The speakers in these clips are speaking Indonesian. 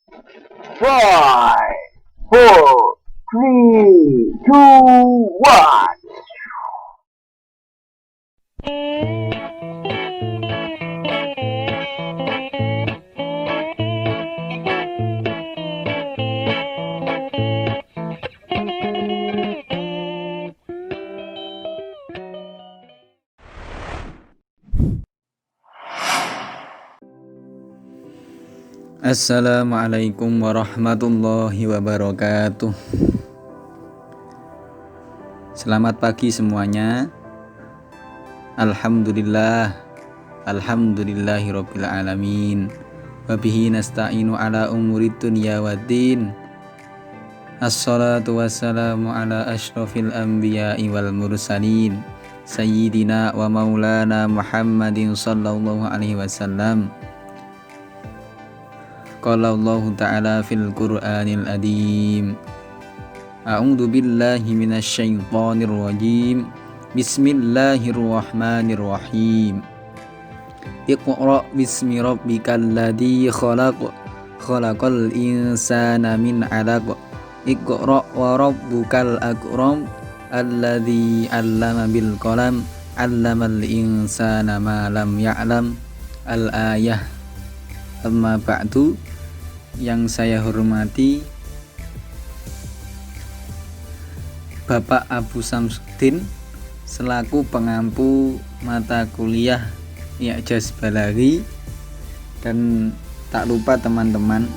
Five, four, three, two, one. Assalamualaikum warahmatullahi wabarakatuh. Selamat pagi semuanya. Alhamdulillahirabbil alamin. Wabihi nasta'inu ala umurid dunya waddin. Assalatu wassalamu ala asyrafil anbiya'i wal mursalin sayyidina wa maulana Muhammadin sallallahu alaihi wasallam. Qala Allah Ta'ala fil Qur'anil Adim. A'udzu billahi minasy syaithanir rajim. Bismillahirrahmanirrahim. Iqra bismi rabbikal ladzi khalaq. Khalaqal insana min 'alaq. Iqra wa rabbukal akram. Alladzi 'allama bil qalam. 'Allamal insana ma lam ya'lam. Al-ayah. Amma ba'du. Yang saya hormati Bapak Abu Samsudin selaku pengampu mata kuliah I'jaz Balaghi, dan tak lupa teman-teman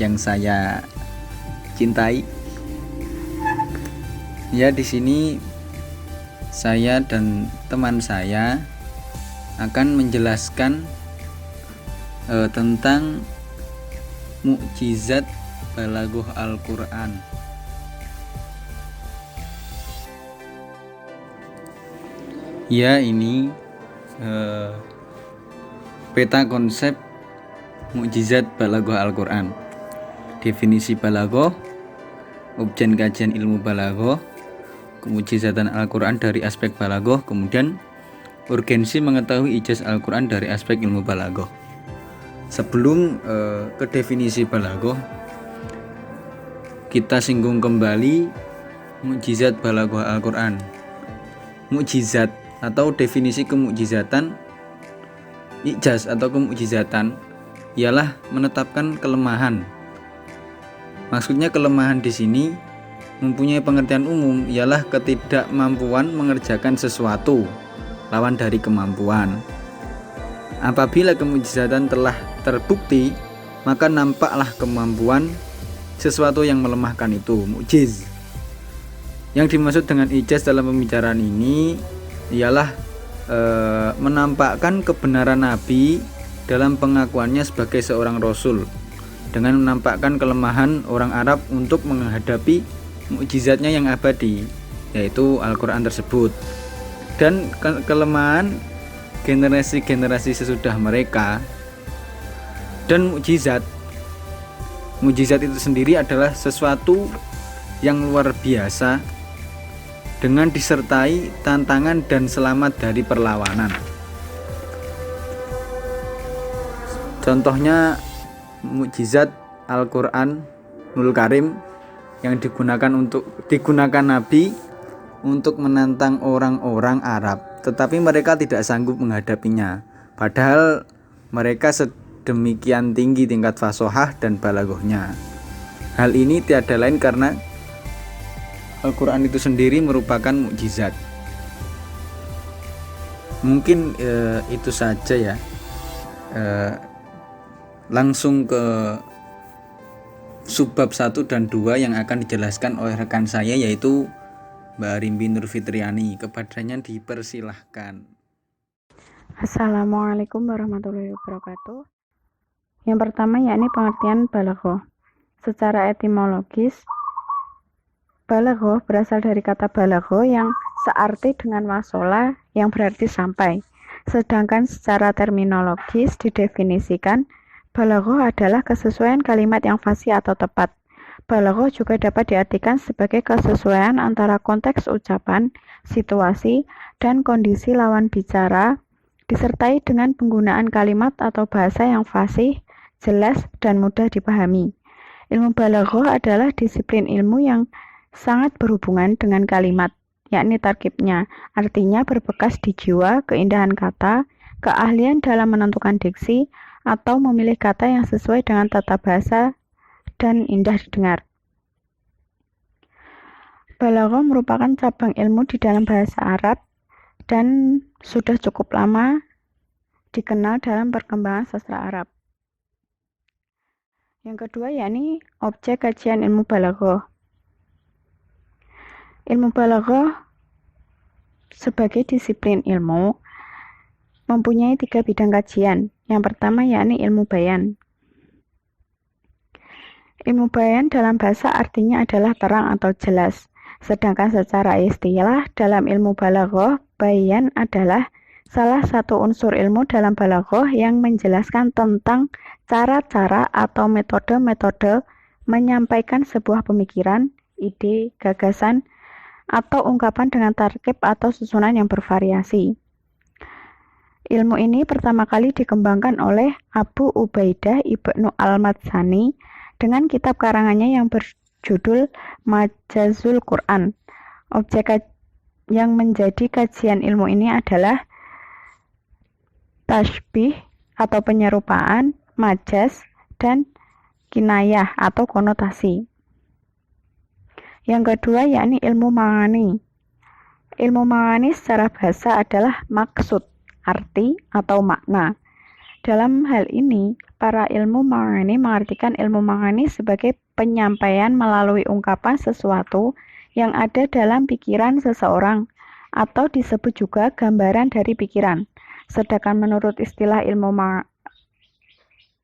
yang saya cintai. Ya, di sini saya dan teman saya akan menjelaskan tentang mukjizat balaghah Al-Quran. Ya, ini peta konsep mukjizat balaghah Al-Quran. Definisi balaghah, objek kajian ilmu balaghah, kemukjizatan Al-Quran dari aspek balaghah, kemudian urgensi mengetahui ijaz Al-Quran dari aspek ilmu balaghah. Sebelum ke definisi balaghah, kita singgung kembali mukjizat balaghah Al-Quran. Mukjizat atau definisi kemukjizatan, ijaz atau kemukjizatan ialah menetapkan kelemahan. Maksudnya kelemahan di sini mempunyai pengertian umum ialah ketidakmampuan mengerjakan sesuatu, lawan dari kemampuan. Apabila kemukjizatan telah terbukti, maka nampaklah kemampuan sesuatu yang melemahkan itu, mukjiz. Yang dimaksud dengan ijaz dalam pembicaraan ini ialah menampakkan kebenaran Nabi dalam pengakuannya sebagai seorang Rasul, dengan menampakkan kelemahan orang Arab untuk menghadapi mukjizatnya yang abadi, yaitu Al-Quran tersebut, dan kelemahan generasi-generasi sesudah mereka. Dan mukjizat itu sendiri adalah sesuatu yang luar biasa dengan disertai tantangan dan selamat dari perlawanan. Contohnya mukjizat Al-Quranul Karim yang digunakan Nabi untuk menantang orang-orang Arab, tetapi mereka tidak sanggup menghadapinya, padahal mereka sedemikian tinggi tingkat fasohah dan balaghahnya. Hal ini tiada lain karena Al-Quran itu sendiri merupakan mukjizat. Mungkin itu saja ya. Langsung ke subbab 1 dan 2 yang akan dijelaskan oleh rekan saya, yaitu Mbak Rimbi Nur Fitriani. Kepadanya dipersilahkan. Assalamualaikum warahmatullahi wabarakatuh. Yang pertama yakni pengertian balaghah. Secara etimologis, balaghah berasal dari kata balagho yang searti dengan wasola, yang berarti sampai. Sedangkan secara terminologis didefinisikan, balaghah adalah kesesuaian kalimat yang fasih atau tepat. Balaghah juga dapat diartikan sebagai kesesuaian antara konteks ucapan, situasi, dan kondisi lawan bicara, disertai dengan penggunaan kalimat atau bahasa yang fasih, jelas, dan mudah dipahami. Ilmu balaghah adalah disiplin ilmu yang sangat berhubungan dengan kalimat, yakni tarkibnya, artinya berbekas di jiwa, keindahan kata, keahlian dalam menentukan diksi, atau memilih kata yang sesuai dengan tata bahasa dan indah didengar. Balaghah merupakan cabang ilmu di dalam bahasa Arab dan sudah cukup lama dikenal dalam perkembangan sastra Arab. Yang kedua yakni objek kajian ilmu balaghah. Ilmu balaghah sebagai disiplin ilmu mempunyai 3 bidang kajian. Yang pertama yakni ilmu bayan. Ilmu bayan dalam bahasa artinya adalah terang atau jelas. Sedangkan secara istilah dalam ilmu balaghah, bayan adalah salah satu unsur ilmu dalam balaghah yang menjelaskan tentang cara-cara atau metode-metode menyampaikan sebuah pemikiran, ide, gagasan, atau ungkapan dengan tarkib atau susunan yang bervariasi. Ilmu ini pertama kali dikembangkan oleh Abu Ubaidah Ibnu Al-Madzani dengan kitab karangannya yang berjudul Majazul Quran. Objek yang menjadi kajian ilmu ini adalah tasbih atau penyerupaan, majaz, dan kinayah atau konotasi. Yang kedua yakni ilmu ma'ani. Ilmu ma'ani secara bahasa adalah maksud, arti, atau makna. Dalam hal ini, para ilmu ma'ani mengartikan ilmu ma'ani sebagai penyampaian melalui ungkapan sesuatu yang ada dalam pikiran seseorang, atau disebut juga gambaran dari pikiran. Sedangkan menurut istilah ilmu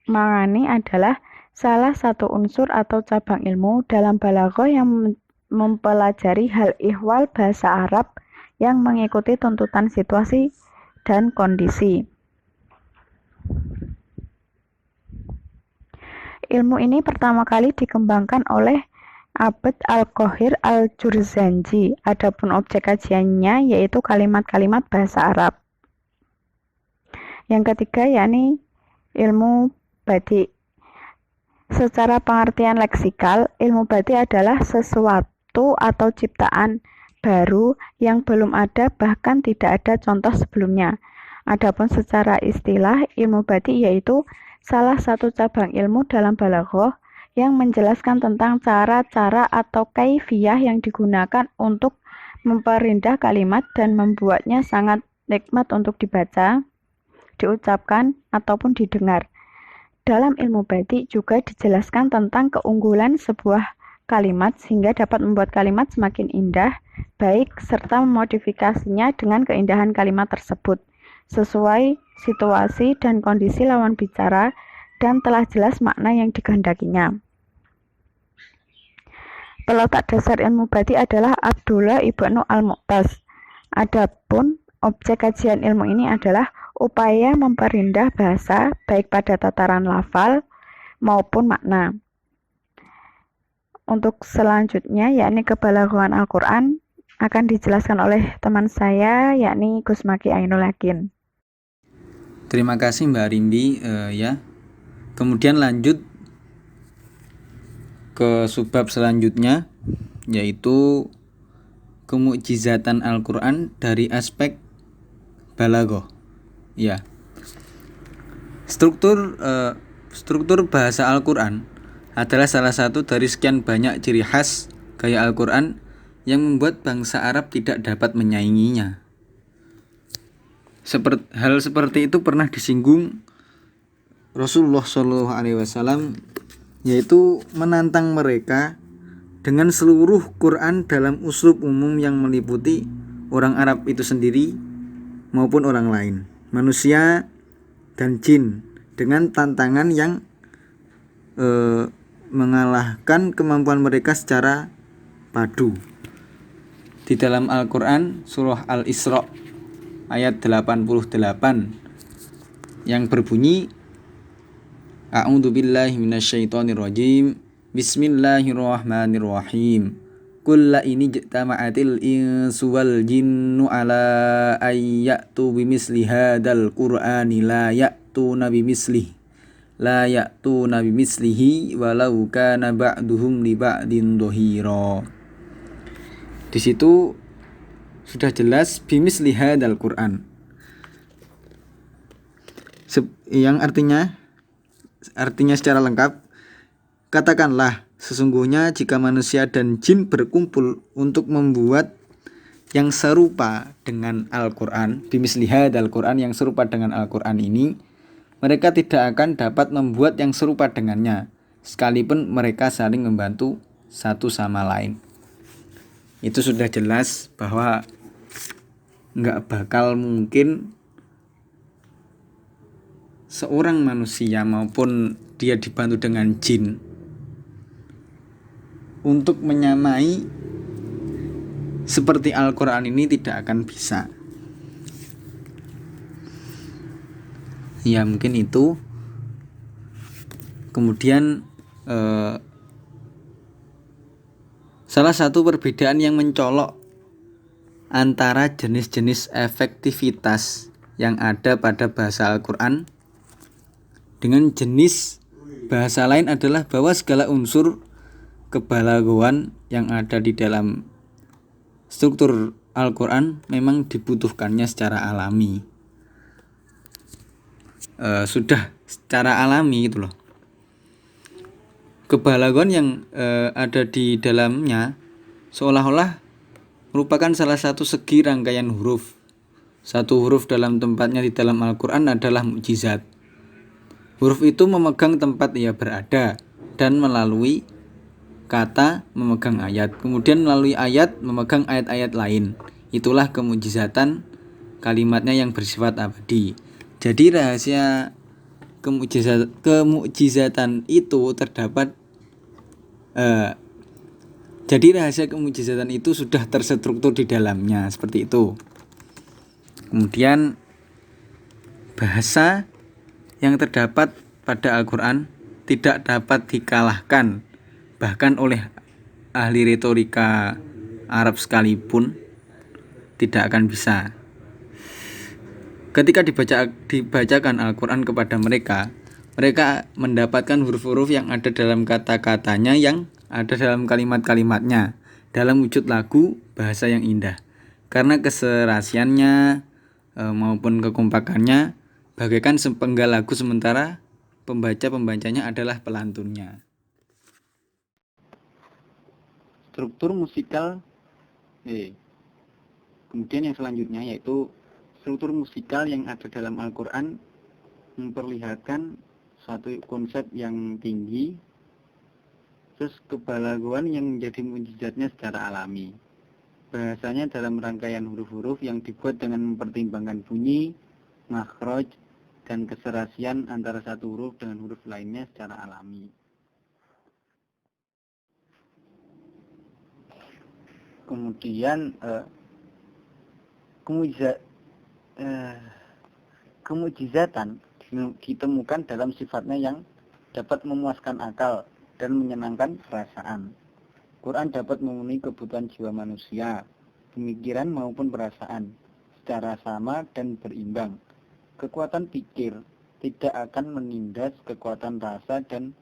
ma'ani adalah salah satu unsur atau cabang ilmu dalam balaghah yang mempelajari hal ihwal bahasa Arab yang mengikuti tuntutan situasi dan kondisi. Ilmu ini pertama kali dikembangkan oleh Abd al-Qahir al-Jurzanji. Adapun objek kajiannya yaitu kalimat-kalimat bahasa Arab. Yang ketiga yakni ilmu badi. Secara pengertian leksikal, ilmu badi adalah sesuatu atau ciptaan baru yang belum ada bahkan tidak ada contoh sebelumnya. Adapun secara istilah, ilmu badi yaitu salah satu cabang ilmu dalam balaghah yang menjelaskan tentang cara-cara atau kaifiyah yang digunakan untuk memperindah kalimat dan membuatnya sangat nikmat untuk dibaca, diucapkan, ataupun didengar. Dalam ilmu badi juga dijelaskan tentang keunggulan sebuah kalimat sehingga dapat membuat kalimat semakin indah, baik, serta memodifikasinya dengan keindahan kalimat tersebut, sesuai situasi dan kondisi lawan bicara dan telah jelas makna yang dikehendakinya. Peletak dasar ilmu badi adalah Abdullah ibnu Al-Mu'taz. Adapun objek kajian ilmu ini adalah upaya memperindah bahasa baik pada tataran lafal maupun makna. Untuk selanjutnya yakni kebalaghan Al-Quran akan dijelaskan oleh teman saya yakni Gus Maki Ainul Yakin. Terima kasih Mbak Rimbi ya. Kemudian lanjut ke subbab selanjutnya yaitu kemukjizatan Al-Quran dari aspek balaghah. Ya. Struktur bahasa Al-Quran adalah salah satu dari sekian banyak ciri khas gaya Al-Quran yang membuat bangsa Arab tidak dapat menyainginya. Hal seperti itu pernah disinggung Rasulullah SAW, yaitu menantang mereka dengan seluruh Quran dalam uslub umum yang meliputi orang Arab itu sendiri maupun orang lain, manusia dan jin, dengan tantangan yang mengalahkan kemampuan mereka secara padu. Di dalam Al-Quran surah Al-Isra ayat 88 yang berbunyi A'udzubillahi minasyaitonirrajim. Bismillahirrahmanirrahim. Qul la in ijtama'atil insu wal jinnu ala ayyatu bimisli hadzal qur'ani la ya'tuna bimislihi la ya'tuna bimithlihi walau kana ba'duhum li ba'din dhahira. Di situ sudah jelas bimithli hadzal Qur'an. Yang artinya secara lengkap, katakanlah sesungguhnya jika manusia dan jin berkumpul untuk membuat yang serupa dengan Al-Quran, bimithli hadzal Qur'an, yang serupa dengan Al-Quran ini, mereka tidak akan dapat membuat yang serupa dengannya, sekalipun mereka saling membantu satu sama lain. Itu sudah jelas bahwa nggak bakal mungkin seorang manusia maupun dia dibantu dengan jin untuk menyamai seperti Al-Quran ini, tidak akan bisa. Ya mungkin itu. Kemudian salah satu perbedaan yang mencolok antara jenis-jenis efektivitas yang ada pada bahasa Al-Quran dengan jenis bahasa lain adalah bahwa segala unsur kebalaghatan yang ada di dalam struktur Al-Quran memang dibutuhkannya secara alami. Sudah secara alami gitu loh. Kebalaghatan yang ada di dalamnya seolah-olah merupakan salah satu segi rangkaian huruf. Satu huruf dalam tempatnya di dalam Al-Quran adalah mukjizat. Huruf itu memegang tempat ia berada dan melalui kata memegang ayat, kemudian melalui ayat memegang ayat-ayat lain. Itulah kemukjizatan kalimatnya yang bersifat abadi. Jadi rahasia kemukjizatan itu terdapat jadi rahasia kemukjizatan itu sudah terstruktur di dalamnya, seperti itu. Kemudian bahasa yang terdapat pada Al-Quran tidak dapat dikalahkan bahkan oleh ahli retorika Arab sekalipun, tidak akan bisa. Ketika dibacakan Al-Quran kepada mereka mendapatkan huruf-huruf yang ada dalam kata-katanya, yang ada dalam kalimat-kalimatnya, dalam wujud lagu bahasa yang indah. Karena keserasiannya maupun kekompakannya bagaikan sepenggal lagu, sementara pembaca-pembacanya adalah pelantunnya. Struktur musikal kemudian yang selanjutnya yaitu struktur musikal yang ada dalam Al-Quran memperlihatkan suatu konsep yang tinggi, terus kebalaghatan yang menjadi mukjizatnya secara alami. Bahasanya dalam rangkaian huruf-huruf yang dibuat dengan mempertimbangkan bunyi, makhraj, dan keserasian antara satu huruf dengan huruf lainnya secara alami. Kemudian kemukjizatan ditemukan dalam sifatnya yang dapat memuaskan akal dan menyenangkan perasaan. Quran dapat memenuhi kebutuhan jiwa manusia, pemikiran maupun perasaan secara sama dan berimbang. Kekuatan pikir tidak akan menindas kekuatan rasa, dan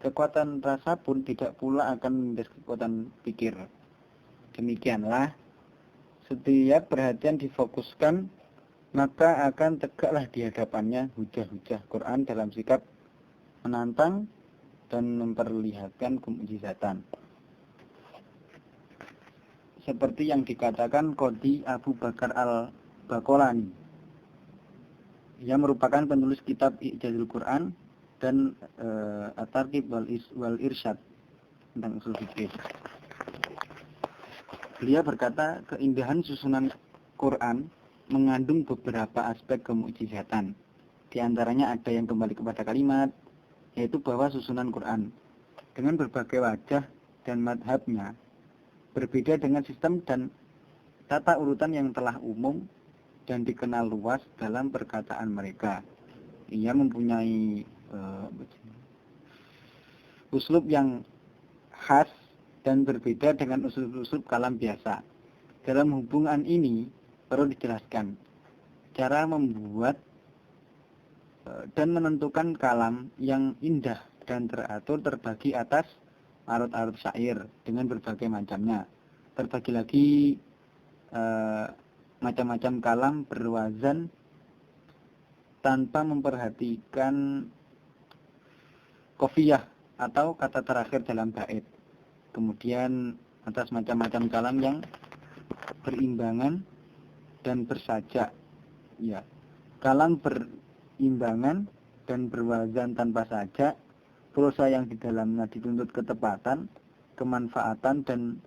kekuatan rasa pun tidak pula akan menindas kekuatan pikir. Demikianlah, setiap perhatian difokuskan, maka akan tegaklah di hadapannya hujah-hujah Quran dalam sikap menantang dan memperlihatkan kemukjizatan. Seperti yang dikatakan Qadhi Abu Bakar al-Baqalani, yang merupakan penulis kitab I'jazul Quran dan At-Targhib wal Irsyad tentang usul fikih. Beliau berkata, keindahan susunan Quran mengandung beberapa aspek kemukjizatan. Di antaranya ada yang kembali kepada kalimat, yaitu bahwa susunan Quran dengan berbagai wajah dan madhabnya berbeda dengan sistem dan tata urutan yang telah umum dan dikenal luas dalam perkataan mereka. Ia mempunyai uslub yang khas dan berbeda dengan uslub-uslub kalam biasa. Dalam hubungan ini perlu dijelaskan cara membuat dan menentukan kalam yang indah dan teratur terbagi atas arut-arut syair dengan berbagai macamnya. Terbagi lagi macam-macam kalam berwazan tanpa memperhatikan qafiyah atau kata terakhir dalam bait. Kemudian atas macam-macam kalam yang berimbangan dan bersajak. Ya, kalam berimbangan dan berwazan tanpa sajak, prosa yang di dalamnya dituntut ketepatan, kemanfaatan dan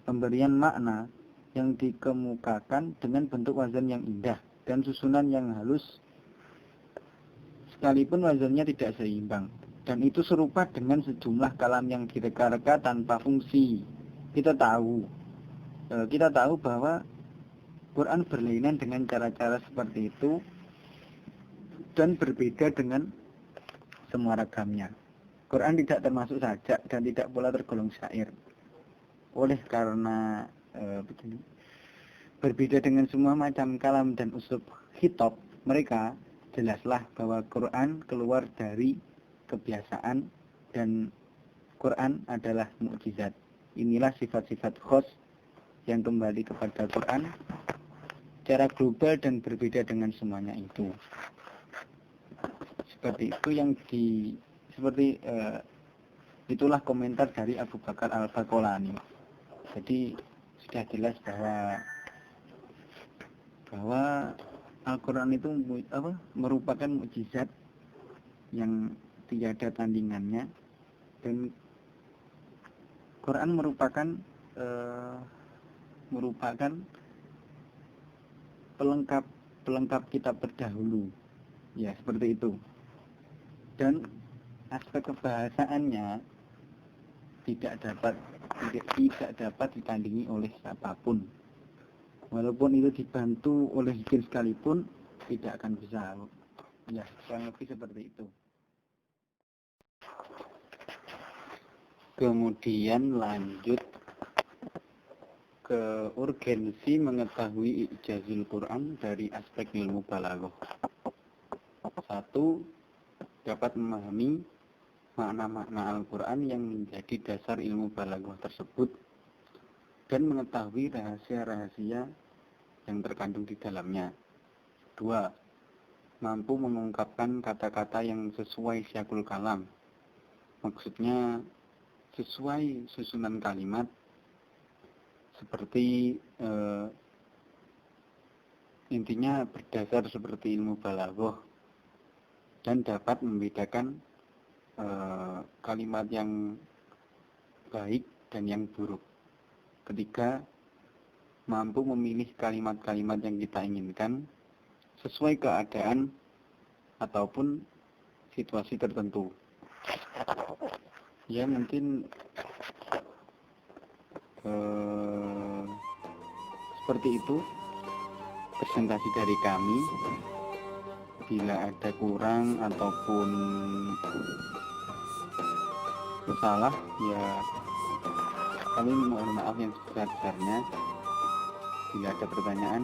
pemberian makna yang dikemukakan dengan bentuk wazan yang indah dan susunan yang halus sekalipun wazannya tidak seimbang. Dan itu serupa dengan sejumlah kalam yang direka-reka tanpa fungsi. Kita tahu bahwa Quran berlainan dengan cara-cara seperti itu dan berbeda dengan semua ragamnya. Quran tidak termasuk sajak dan tidak pula tergolong syair. Oleh karena begini, berbeda dengan semua macam kalam dan uslub khitab mereka, jelaslah bahwa Quran keluar dari kebiasaan dan Quran adalah mukjizat. Inilah sifat-sifat khos yang kembali kepada Quran secara global dan berbeda dengan semuanya itu. Seperti itu itulah komentar dari Abu Bakar Al-Baqolani. Jadi sudah jelas bahwa Al-Quran itu merupakan mukjizat yang tiada tandingannya, dan Quran merupakan pelengkap kitab terdahulu, ya seperti itu. Dan aspek kebahasaannya tidak dapat ditandingi oleh siapapun. Walaupun itu dibantu oleh jin sekalipun, tidak akan bisa. Ya, kurang lebih seperti itu. Kemudian lanjut ke urgensi mengetahui ijazul Quran dari aspek ilmu balaghah. 1. Dapat memahami makna-makna Al-Quran yang menjadi dasar ilmu balaghah tersebut dan mengetahui rahasia-rahasia yang terkandung di dalamnya. 2. Mampu mengungkapkan kata-kata yang sesuai syakul kalam. Maksudnya sesuai susunan kalimat, seperti intinya berdasar seperti ilmu balaghah, dan dapat membedakan kalimat yang baik dan yang buruk. 3. Mampu memilih kalimat-kalimat yang kita inginkan sesuai keadaan ataupun situasi tertentu. Ya, mungkin seperti itu presentasi dari kami. Bila ada kurang ataupun salah, ya kami mohon maaf yang sebesar-besarnya. Bila ada pertanyaan,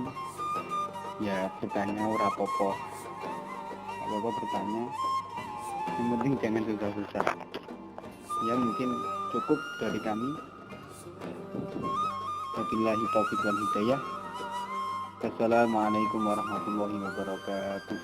ya bertanya ora apa-apa. Apa-apa bertanya, yang penting jangan susah-susah. Ya, mungkin cukup dari kami. Wabillahi taufiq wal hidayah. Wassalamualaikum warahmatullahi wabarakatuh.